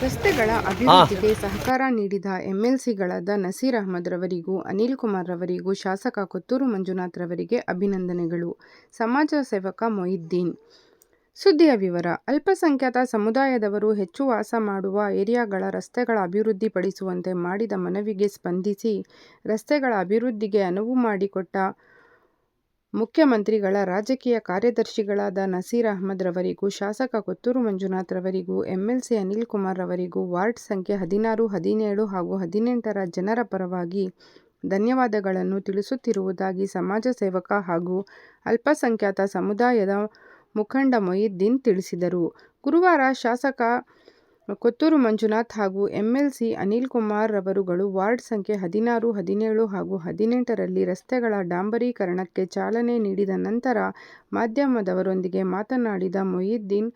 ರಸ್ತೆಗಳ ಅಭಿವೃದ್ಧಿಗೆ ಸಹಕಾರ ನೀಡಿದ ಎಂಎಲ್ಸಿಗಳಾದ ನಸೀರ್ ಅಹಮದ್ ರವರಿಗೂ ಅನಿಲ್ ಕುಮಾರ್ ರವರಿಗೂ ಶಾಸಕ ಕೊತ್ತೂರು ಮಂಜುನಾಥ್ ರವರಿಗೆ ಅಭಿನಂದನೆಗಳು. ಸಮಾಜ ಸೇವಕ ಮೊಹಿದ್ದೀನ್. ಸುದ್ದಿಯ ವಿವರ. ಅಲ್ಪಸಂಖ್ಯಾತ ಸಮುದಾಯದವರು ಹೆಚ್ಚು ವಾಸ ಮಾಡುವ ಏರಿಯಾಗಳ ರಸ್ತೆಗಳ ಅಭಿವೃದ್ಧಿ ಪಡಿಸುವಂತೆ ಮಾಡಿದ ಮನವಿಗೆ ಸ್ಪಂದಿಸಿ ರಸ್ತೆಗಳ ಅಭಿವೃದ್ಧಿಗೆ ಅನುವು ಮಾಡಿಕೊಟ್ಟ ಮುಖ್ಯಮಂತ್ರಿಗಳ ರಾಜಕೀಯ ಕಾರ್ಯದರ್ಶಿಗಳಾದ ನಸೀರ್ ಅಹಮದ್ ರವರಿಗೂ ಶಾಸಕ ಕೊತ್ತೂರು ಮಂಜುನಾಥ್ ರವರಿಗೂ ಎಂಎಲ್ಸಿ ಅನಿಲ್ ಕುಮಾರ್ ರವರಿಗೂ ವಾರ್ಡ್ ಸಂಖ್ಯೆ 16, 17 ಹಾಗೂ 18ರ ಜನರ ಪರವಾಗಿ ಧನ್ಯವಾದಗಳನ್ನು ತಿಳಿಸುತ್ತಿರುವುದಾಗಿ ಸಮಾಜ ಸೇವಕ ಹಾಗೂ ಅಲ್ಪಸಂಖ್ಯಾತ ಸಮುದಾಯದ ಮುಖಂಡ ಮೊಹಿದ್ದೀನ್ ತಿಳಿಸಿದರು. ಗುರುವಾರ ಶಾಸಕ ಕೊತ್ತೂರು ಮಂಜುನಾಥ್ ಹಾಗೂ ಎಂಎಲ್ಸಿ ಅನಿಲ್ ಕುಮಾರ್ ರವರುಗಳು ವಾರ್ಡ್ ಸಂಖ್ಯೆ 16, 17 ಹಾಗೂ 18ರಲ್ಲಿ ರಸ್ತೆಗಳ ಡಾಂಬರೀಕರಣಕ್ಕೆ ಚಾಲನೆ ನೀಡಿದ ನಂತರ ಮಾಧ್ಯಮದವರೊಂದಿಗೆ ಮಾತನಾಡಿದ ಮೊಹಿದ್ದೀನ್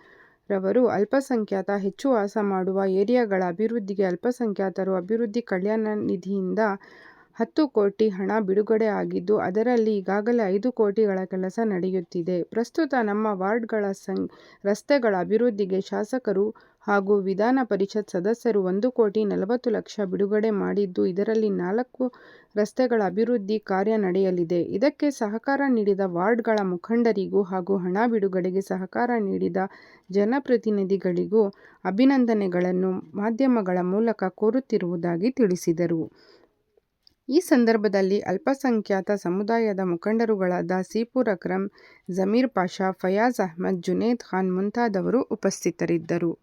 ರವರು, ಅಲ್ಪಸಂಖ್ಯಾತ ಹೆಚ್ಚು ವಾಸ ಮಾಡುವ ಏರಿಯಾಗಳ ಅಭಿವೃದ್ಧಿಗೆ ಅಲ್ಪಸಂಖ್ಯಾತರು ಅಭಿವೃದ್ಧಿ ಕಲ್ಯಾಣ ನಿಧಿಯಿಂದ 10 ಕೋಟಿ ಹಣ ಬಿಡುಗಡೆ ಆಗಿದ್ದು, ಅದರಲ್ಲಿ ಈಗಾಗಲೇ 5 ಕೋಟಿಗಳ ಕೆಲಸ ನಡೆಯುತ್ತಿದೆ. ಪ್ರಸ್ತುತ ನಮ್ಮ ವಾರ್ಡ್ಗಳ ರಸ್ತೆಗಳ ಅಭಿವೃದ್ಧಿಗೆ ಶಾಸಕರು ಹಾಗೂ ವಿಧಾನ ಪರಿಷತ್ ಸದಸ್ಯರು 1 ಕೋಟಿ 40 ಲಕ್ಷ ಬಿಡುಗಡೆ ಮಾಡಿದ್ದು, ಇದರಲ್ಲಿ 4 ರಸ್ತೆಗಳ ಅಭಿವೃದ್ಧಿ ಕಾರ್ಯ ನಡೆಯಲಿದೆ. ಇದಕ್ಕೆ ಸಹಕಾರ ನೀಡಿದ ವಾರ್ಡ್ಗಳ ಮುಖಂಡರಿಗೂ ಹಾಗೂ ಹಣ ಬಿಡುಗಡೆಗೆ ಸಹಕಾರ ನೀಡಿದ ಜನಪ್ರತಿನಿಧಿಗಳಿಗೂ ಅಭಿನಂದನೆಗಳನ್ನು ಮಾಧ್ಯಮಗಳ ಮೂಲಕ ಕೋರುತ್ತಿರುವುದಾಗಿ ತಿಳಿಸಿದರು. ಈ ಸಂದರ್ಭದಲ್ಲಿ ಅಲ್ಪಸಂಖ್ಯಾತ ಸಮುದಾಯದ ಮುಖಂಡರುಗಳಾದ ಸೀಪುರ್ ಅಕ್ರಮ್, ಜಮೀರ್ ಪಾಷಾ, ಫಯಾಜ್ ಅಹ್ಮದ್, ಜುನೇದ್ ಖಾನ್ ಮುಂತಾದವರು ಉಪಸ್ಥಿತರಿದ್ದರು.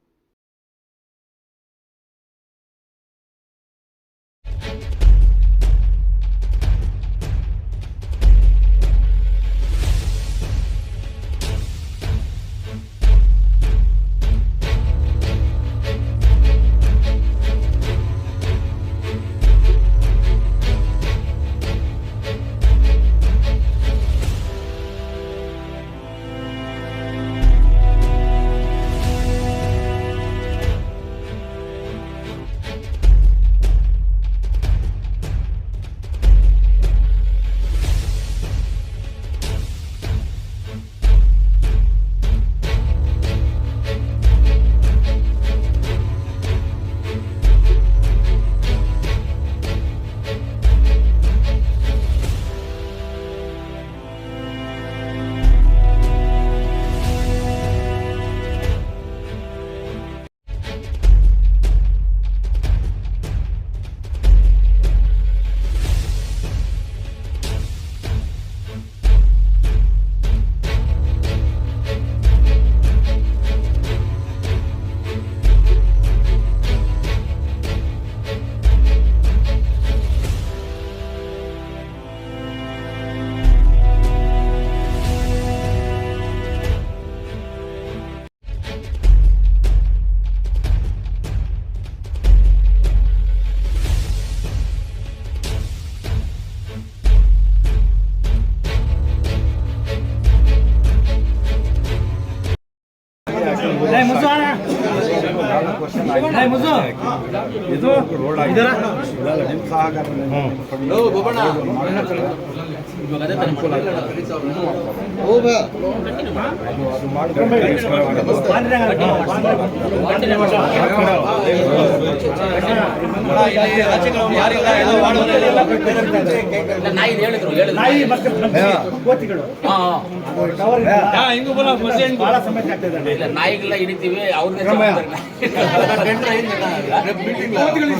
ನಾಯಿಗೆಲ್ಲ ಹಿಡಿತೀವಿ ಅವ್ರಿಗೆ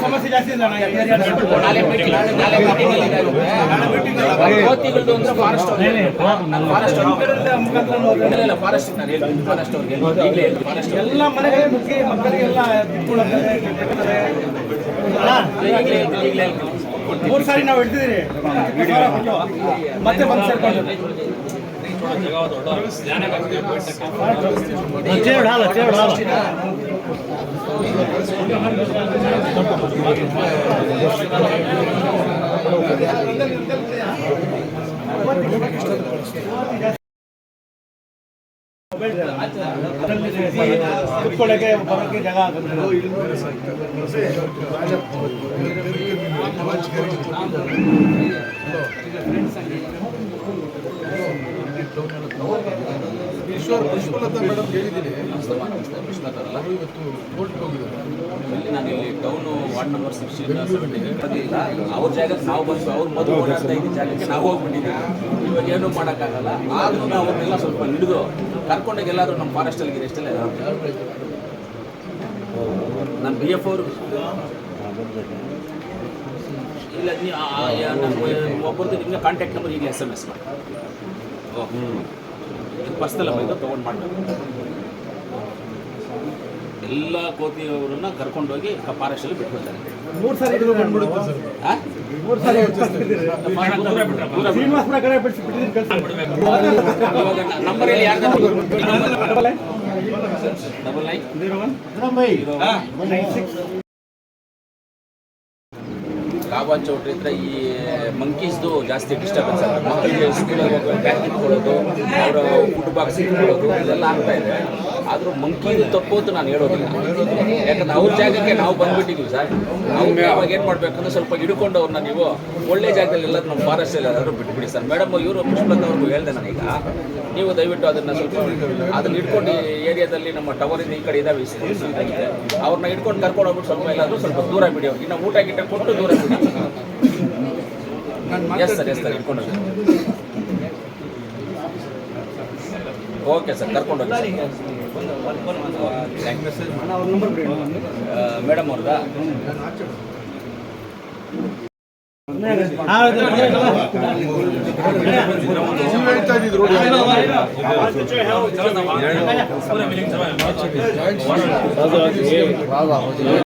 ಸಮಸ್ಯೆ ಜಾಸ್ತಿ ಇದೆ. ಕೋತಿಗಳದ್ದು ಅಂದ್ರೆ ಫಾರೆಸ್ಟ್ ಎಲ್ಲ ಮನೆಗೆ ಮಕ್ಕಳಿಗೆಲ್ಲ 3 ಸಾರಿ ನಾವು ಹಿಡ್ತಿದ್ದೀರಿ ಮತ್ತೆ ಬಂದು ಸೇರ್ಕೊಂಡು ಕುತ್ಕೊಳ್ಳೋಕೆ ಬರೋಕ್ಕೆ ಜಾಗ ಆಗುತ್ತೆ. ವಿಶ್ವಲತಾ ಮೇಡಮ್ ಹೇಳಿದ್ದೀನಿ, ವಿಶ್ವನಾಥರಲ್ಲ ಅವರು ಇವತ್ತು ಕೋರ್ಟ್ಗೆ ಹೋಗಿದ್ದಾರೆ. ಇಲ್ಲಿ ನಾನು ಇಲ್ಲಿ ಟೌನು ವಾರ್ಡ್ ನಂಬರ್ 16 ಬಂದಿಲ್ಲ. ಅವ್ರ ಜಾಗಕ್ಕೆ ನಾವು ಬಂದು ಅವ್ರು ಮೊದಲು ಓಡಾಡ್ತಾ ಇದ್ದ ಜಾಗಕ್ಕೆ ನಾವು ಹೋಗ್ಬಿಟ್ಟಿದ್ದೀವಿ. ಇವಾಗ ಏನೂ ಮಾಡೋಕ್ಕಾಗಲ್ಲ. ಆದ್ರೂ ನಾವು ಅವ್ರನ್ನೆಲ್ಲ ಸ್ವಲ್ಪ ಹಿಡಿದು ಕರ್ಕೊಂಡೋಗಿ ಎಲ್ಲಾದರೂ ನಮ್ಮ ಫಾರೆಸ್ಟಲ್ಲಿ ಎಷ್ಟೆಲ್ಲ ನಾನು BF ಅವರು ಇಲ್ಲ ಒಬ್ಬರದ್ದು ನಿಮಗೆ ಕಾಂಟ್ಯಾಕ್ಟ್ ನಂಬರ್ ಈಗ SMS ಮಾಡಿ ಪರ್ಸ್ನಲ್ ಇದು ತೊಗೊಂಡು ಮಾಡಬೇಕು. ಎಲ್ಲ ಕೋತಿಯವರನ್ನ ಕರ್ಕೊಂಡೋಗಿ ಫಾರೆಸ್ಟಲ್ಲಿ ಬಿಟ್ಬಿಡ್ತಾರೆ. 3 ಸಾರಿ ಇದು ಬಂದ್ಬಿಡುತ್ತೆ ಸರ್. 3 ಸಾರಿ ಶ್ರೀನಿವಾಸಪುರ ಕಡೆ ಬಿಟ್ಟಿದ್ದೀನಿ ಕೆಲಸ ನಂಬರ್ ಹೇಳಿ ಯಾರು ಕಾಬಾ ಚೌಟ್ರಿ ಹತ್ರ ಈ ಮಂಕೀಸ್ದು ಜಾಸ್ತಿ ಡಿಸ್ಟರ್ಬೆನ್ಸ್ ಆಗುತ್ತೆ. ಮಕ್ಕಳಿಗೆ ಸ್ಕೂಲಲ್ಲಿ ಹೋಗಿ ಬ್ಯಾಗ್ ಇಟ್ಕೊಳ್ಳೋದು, ಅವರ ಫುಡ್ ಬಾಕ್ಸ್ ಇಟ್ಕೊಳ್ಳೋದು ಇದೆಲ್ಲ ಆಗ್ತಾ ಇದೆ. ಆದರೂ ಮಂಕೀದು ತಪ್ಪು ಅಂತ ನಾನು ಹೇಳೋದಿಲ್ಲ, ಯಾಕಂದ್ರೆ ಅವ್ರ ಜಾಗಕ್ಕೆ ನಾವು ಬಂದ್ಬಿಟ್ಟಿದ್ದೀವಿ ಸರ್. ನಾವು ಯಾವಾಗ ಏನು ಮಾಡಬೇಕಂದ್ರೆ ಸ್ವಲ್ಪ ಹಿಡ್ಕೊಂಡು ಅವ್ರನ್ನ ನೀವು ಒಳ್ಳೆ ಜಾಗದಲ್ಲಿ ಎಲ್ಲ ನಮ್ಮ ಫಾರೆಸ್ಟಲ್ಲಿ ಎಲ್ಲರೂ ಬಿಟ್ಬಿಡಿ ಸರ್. ಮೇಡಮ್ ಇವರು ಪುಷ್ಪಲತಾ ಅವ್ರಿಗೂ ಹೇಳಿದೆ ನಾನೀಗ, ನೀವು ದಯವಿಟ್ಟು ಅದನ್ನು ಸ್ವಲ್ಪ ಅದನ್ನು ಹಿಡ್ಕೊಂಡು ಈ ಏರಿಯಾದಲ್ಲಿ ನಮ್ಮ ಟವರಿಂದ ಈ ಕಡೆ ಇದಾವೆ ಇದಾಗಿದೆ, ಅವ್ರನ್ನ ಹಿಡ್ಕೊಂಡು ಕರ್ಕೊಂಡು ಹೋಗ್ಬಿಟ್ಟು ಸ್ವಲ್ಪ ಎಲ್ಲಾದರೂ ಸ್ವಲ್ಪ ದೂರ ಬಿಡಿ. ಅವ್ರಿಗೆ ಇನ್ನು ಊಟ ಗಿಟ್ಟ ಕೊಟ್ಟು ದೂರ ಬಿಡಿ. ಎಸ್ ಸರ್ ಹಿಡ್ಕೊಂಡು ಹೋಗಿ. ಓಕೆ ಸರ್, ಕರ್ಕೊಂಡು ಹೋಗಿ. Thank you sir. ಮೇಡಮ್ ಅವ್ರದಾ ಹೇಳ್ತಾ ಇದ್ದಿದ್ದು ನೋಡಿ